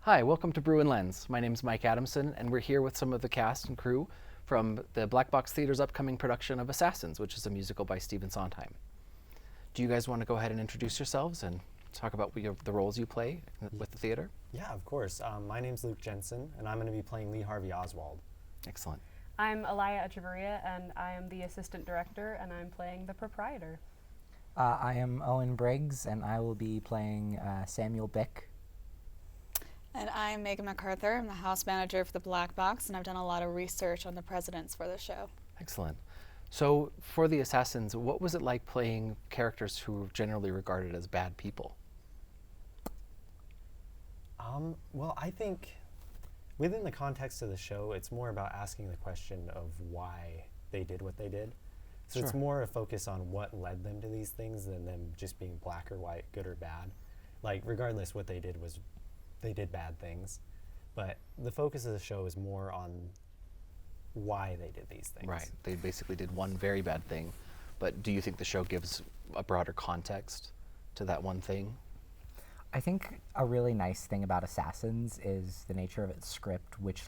Hi, welcome to Bruin Lens. My name is Mike Adamson, and we're here with some of the cast and crew from the Black Box Theater's upcoming production of Assassins, which is a musical by Stephen Sondheim. Do you guys want to go ahead and introduce yourselves and talk about the roles you play with the theater? Yeah, of course. My name's Jensen, and I'm going to be playing Lee Harvey Oswald. Excellent. I'm Alaya Echevarria, and I am the assistant director, and I'm playing the proprietor. I am Owen Briggs, and I will be playing Samuel Bick. And I'm Megan MacArthur. I'm the house manager for the Black Box, and I've done a lot of research on the presidents for the show. Excellent. So for the Assassins, what was it like playing characters who were generally regarded as bad people? Well, I think within the context of the show, it's more about asking the question of why they did what they did. So It's more a focus on what led them to these things than them just being black or white, good or bad. Like, regardless, what they did was they did bad things. But the focus of the show is more on why they did these things. Right. They basically did one very bad thing. But do you think the show gives a broader context to that one thing? I think a really nice thing about Assassins is the nature of its script, which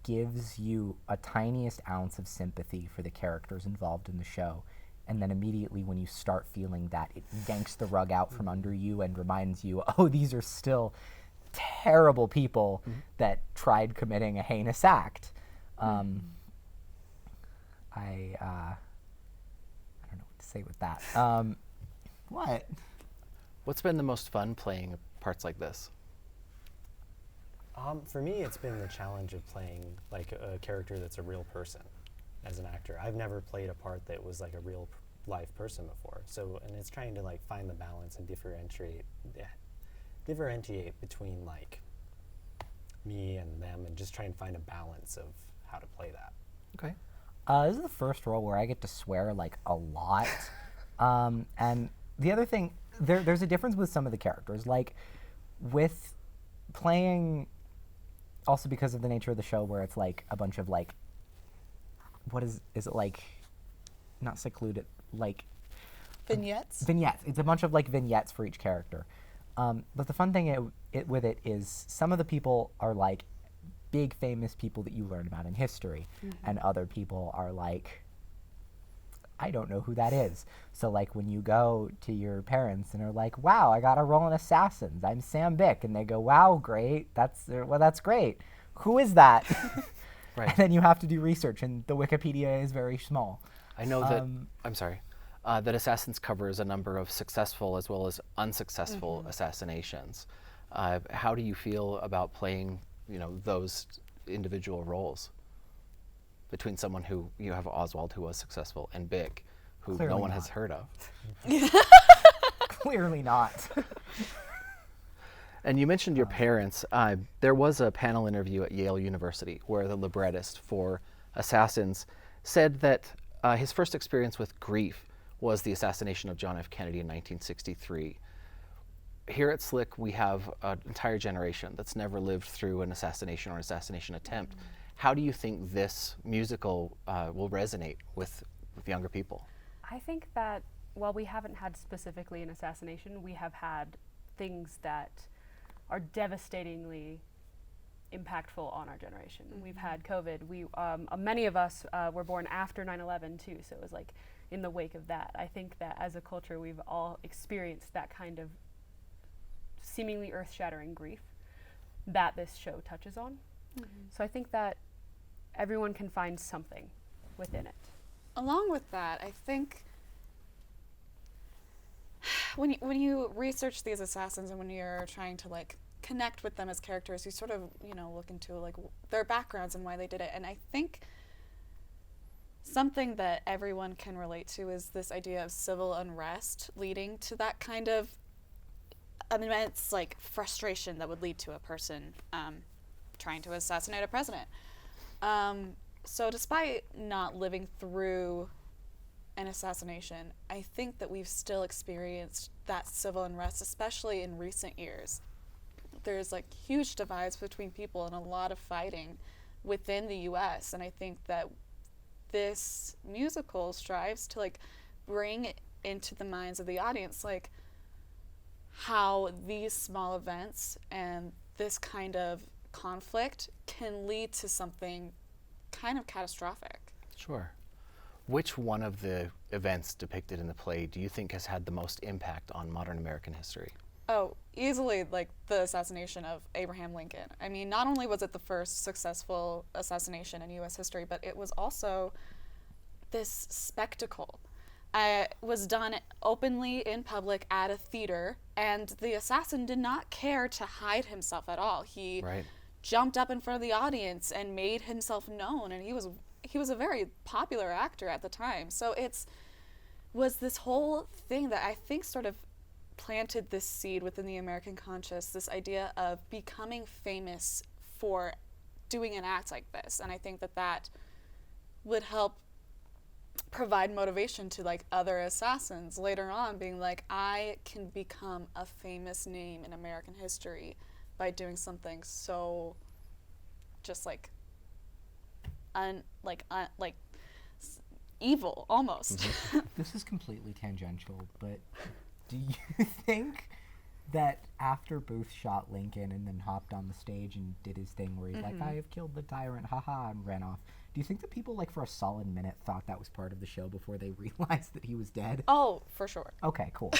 gives you a tiniest ounce of sympathy for the characters involved in the show. And then immediately when you start feeling that, it yanks the rug out from under you and reminds you, oh, these are still terrible people that tried committing a heinous act. I don't know what to say with that. What? What's been the most fun playing parts like this? For me, it's been the challenge of playing like a character that's a real person as an actor. I've never played a part that was like a real life person before. So, and it's trying to like find the balance and differentiate between like me and them, and just try and find a balance of how to play that. Okay. This is the first role where I get to swear like a lot. And the other thing, there's a difference with some of the characters. Like with playing, also because of the nature of the show where it's like a bunch of like, what is it like, not secluded, like Vignettes? Vignettes. It's a bunch of like vignettes for each character. But the fun thing with it is some of the people are like big famous people that you learn about in history, and other people are like, I don't know who that is. So like when you go to your parents and are like, wow, I got a role in Assassins, I'm Sam Bick, and they go, wow, great, that's great. Who is that? Right. And then you have to do research, and the Wikipedia is very small. I know that, that Assassins covers a number of successful as well as unsuccessful assassinations. How do you feel about playing, those individual roles? Between someone who, you have Oswald, who was successful, and Bick, who Clearly no one not. has heard of. Clearly not. And you mentioned your parents. There was a panel interview at Yale University where the librettist for Assassins said that his first experience with grief was the assassination of John F. Kennedy in 1963. Here at SLCC, we have an entire generation that's never lived through an assassination or an assassination attempt. How do you think this musical will resonate with younger people? I think that while we haven't had specifically an assassination, we have had things that are devastatingly impactful on our generation. We've had COVID. Many of us were born after 9/11 too, so it was like in the wake of that. I think that as a culture, we've all experienced that kind of seemingly earth-shattering grief that this show touches on. So I think that everyone can find something within it. Along with that, I think when you research these assassins and when you're trying to like connect with them as characters, you sort of look into like their backgrounds and why they did it. And I think something that everyone can relate to is this idea of civil unrest leading to that kind of immense like frustration that would lead to a person trying to assassinate a president. So despite not living through an assassination, I think that we've still experienced that civil unrest, especially in recent years. There's like huge divides between people and a lot of fighting within the US, and I think that this musical strives to like bring into the minds of the audience like how these small events and this kind of conflict can lead to something kind of catastrophic. Sure. Which one of the events depicted in the play do you think has had the most impact on modern American history? Oh, easily like the assassination of Abraham Lincoln. I mean, not only was it the first successful assassination in U.S. history, but it was also this spectacle. It was done openly in public at a theater, and the assassin did not care to hide himself at all. He jumped up in front of the audience and made himself known, and he was a very popular actor at the time. So was this whole thing that I think sort of planted this seed within the American conscious, this idea of becoming famous for doing an act like this. And I think that would help provide motivation to like other assassins later on, being like, I can become a famous name in American history by doing something so just like evil almost. Mm-hmm. This is completely tangential, but do you think that after Booth shot Lincoln and then hopped on the stage and did his thing where he's like, I have killed the tyrant, haha, and ran off, do you think that people like for a solid minute thought that was part of the show before they realized that he was dead? Oh, for sure. Okay, cool.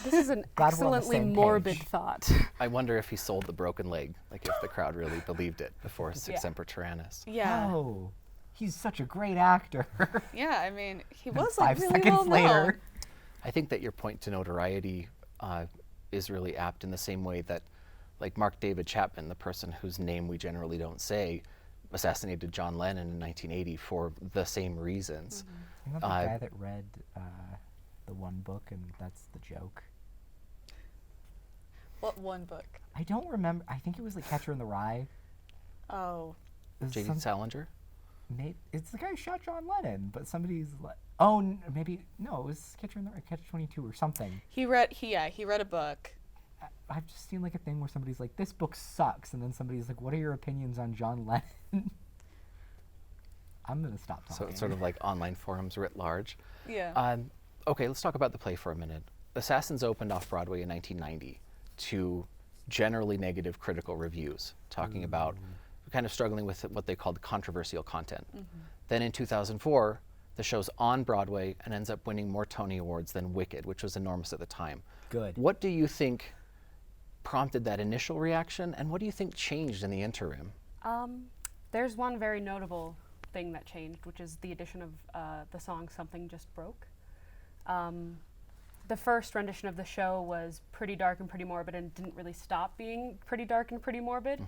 This is an Glad we're on the excellently same morbid page. thought. I wonder if he sold the broken leg, like if the crowd really believed it before Sic Semper Tyrannis. Yeah. Oh, he's such a great actor. Yeah, I mean, he And was like 5 really seconds well later. known. I think that your point to notoriety is really apt in the same way that, like Mark David Chapman, the person whose name we generally don't say, assassinated John Lennon in 1980 for the same reasons. You know the guy that read the one book and that's the joke? What one book? I don't remember. I think it was like Catcher in the Rye. Oh. It was J.D. Salinger? It's the guy who shot John Lennon, but somebody's like, maybe, no, it was Catcher in the Rye, Catch-22 or something. He read a book. I've just seen like a thing where somebody's like, this book sucks, and then somebody's like, what are your opinions on John Lennon? I'm going to stop talking. So it's sort of like online forums writ large. Yeah. Okay, let's talk about the play for a minute. Assassins opened off-Broadway in 1990 to generally negative critical reviews, talking about kind of struggling with what they called controversial content. Then in 2004, the show's on Broadway and ends up winning more Tony Awards than Wicked, which was enormous at the time. Good. What do you think prompted that initial reaction, and what do you think changed in the interim? There's one very notable thing that changed, which is the addition of the song Something Just Broke. The first rendition of the show was pretty dark and pretty morbid and didn't really stop being pretty dark and pretty morbid.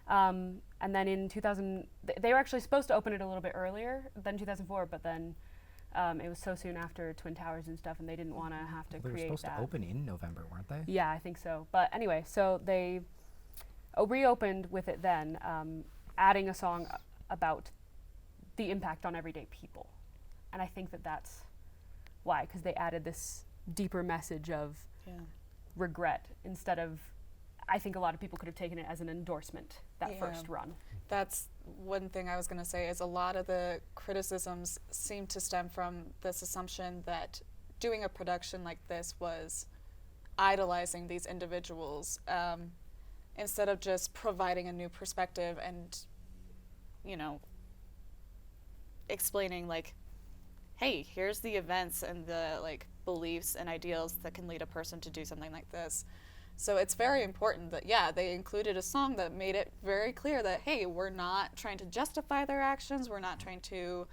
And then in 2000, they were actually supposed to open it a little bit earlier than 2004, but then it was so soon after Twin Towers and stuff, and they didn't want to have to They were create supposed that. to open in November, weren't they? Yeah, I think so. But anyway, so they reopened with it then, adding a song about the impact on everyday people. And I think that's why, because they added this deeper message of regret instead of, I think a lot of people could have taken it as an endorsement, that first run. That's one thing I was going to say, is a lot of the criticisms seem to stem from this assumption that doing a production like this was idolizing these individuals instead of just providing a new perspective and, you know, explaining like, hey, here's the events and the like beliefs and ideals that can lead a person to do something like this. So it's very important that, they included a song that made it very clear that, hey, we're not trying to justify their actions. We're not trying to,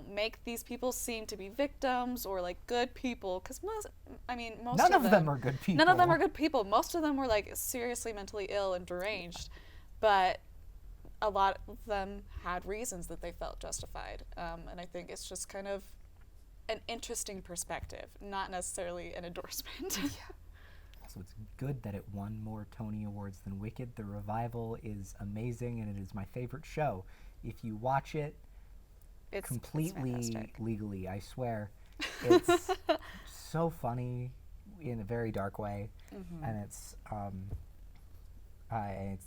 make these people seem to be victims or like good people. Because most None of them are good people. None of them are good people. Most of them were like seriously mentally ill and deranged. But a lot of them had reasons that they felt justified. And I think it's just kind of an interesting perspective, not necessarily an endorsement. So it's good that it won more Tony Awards than Wicked. The revival is amazing, and it is my favorite show. If you watch it It's completely fantastic. legally, I swear, it's so funny in a very dark way, and it's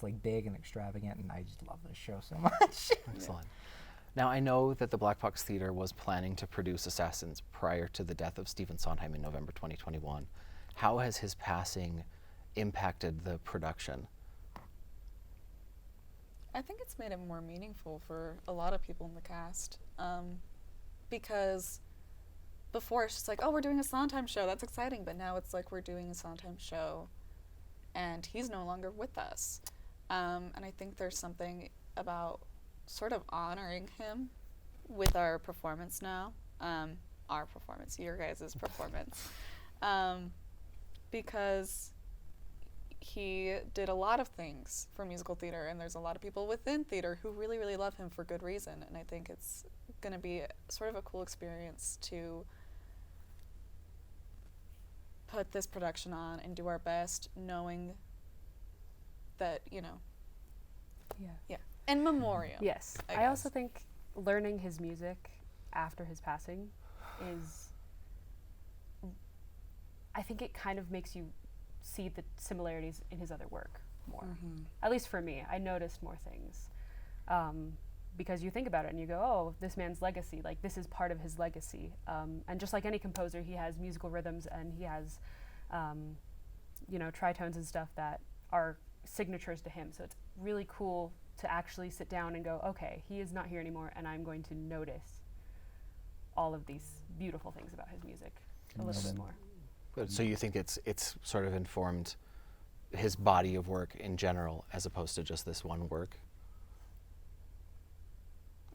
like big and extravagant, and I just love this show so much. Excellent. Now, I know that the Black Box Theatre was planning to produce Assassins prior to the death of Stephen Sondheim in November 2021. How has his passing impacted the production? I think it's made it more meaningful for a lot of people in the cast, because before it's just like, oh, we're doing a Sondheim show, that's exciting, but now it's like we're doing a Sondheim show and he's no longer with us. And I think there's something about sort of honoring him with our performance now, our performance, your guys' performance, because he did a lot of things for musical theater, and there's a lot of people within theater who really, really love him for good reason, and I think it's going to be sort of a cool experience to put this production on and do our best, knowing that, you know, Yeah. in memoriam. Yes. I I also guess. think learning his music after his passing is, I think it kind of makes you see the similarities in his other work more. At least for me, I noticed more things. Because you think about it and you go, oh, this man's legacy, like this is part of his legacy. And just like any composer, he has musical rhythms and he has, you know, tritones and stuff that are signatures to him. So it's really cool to actually sit down and go, okay, he is not here anymore, and I'm going to notice all of these beautiful things about his music a little bit more. But so you think it's sort of informed his body of work in general as opposed to just this one work?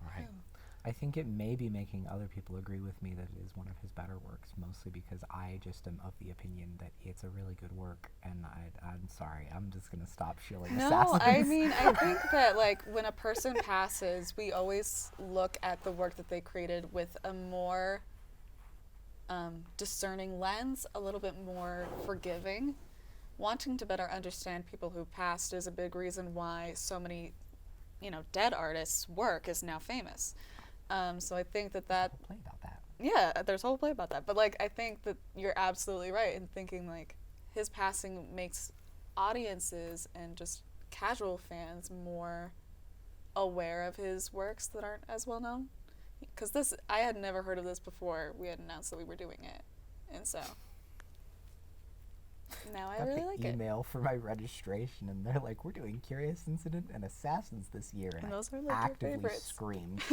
Right. I think it may be making other people agree with me that it is one of his better works, mostly because I just am of the opinion that it's a really good work, and I'm sorry, I'm just going to stop shilling No, Assassins. I mean, I think that, like, when a person passes, we always look at the work that they created with a more discerning lens, a little bit more forgiving. Wanting to better understand people who passed is a big reason why so many, you know, dead artists' work is now famous. So I think that Play about that. yeah, there's a whole play about that. But, like, I think that you're absolutely right in thinking, like, his passing makes audiences and just casual fans more aware of his works that aren't as well known. Because I had never heard of this before we had announced that we were doing it. And so now I Got really the like it. email for my registration, and they're like, "We're doing Curious Incident and Assassins this year," and And I those are, like, your actively favorites. screamed.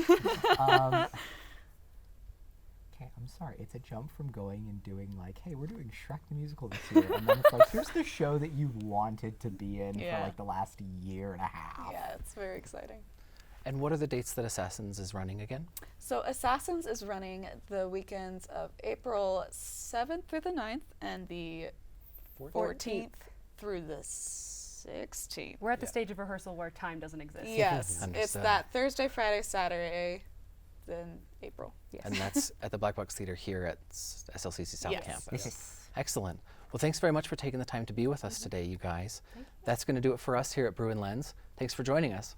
Okay, I'm sorry. It's a jump from going and doing like, "Hey, we're doing Shrek the Musical this year," and then it's like, "Here's the show that you wanted to be in Yeah. for like the last year and a half." Yeah, it's very exciting. And what are the dates that Assassins is running again? So Assassins is running the weekends of April 7th through the 9th and the 14th through the 16th. We're at the stage of rehearsal where time doesn't exist. Yes, it's Understood. that Thursday, Friday, Saturday, then April. Yes. And that's at the Black Box Theatre here at SLCC South Yes. Campus. Yes. Excellent. Well, thanks very much for taking the time to be with us today, you guys. That's going to do it for us here at Bruin Lens. Thanks for joining us.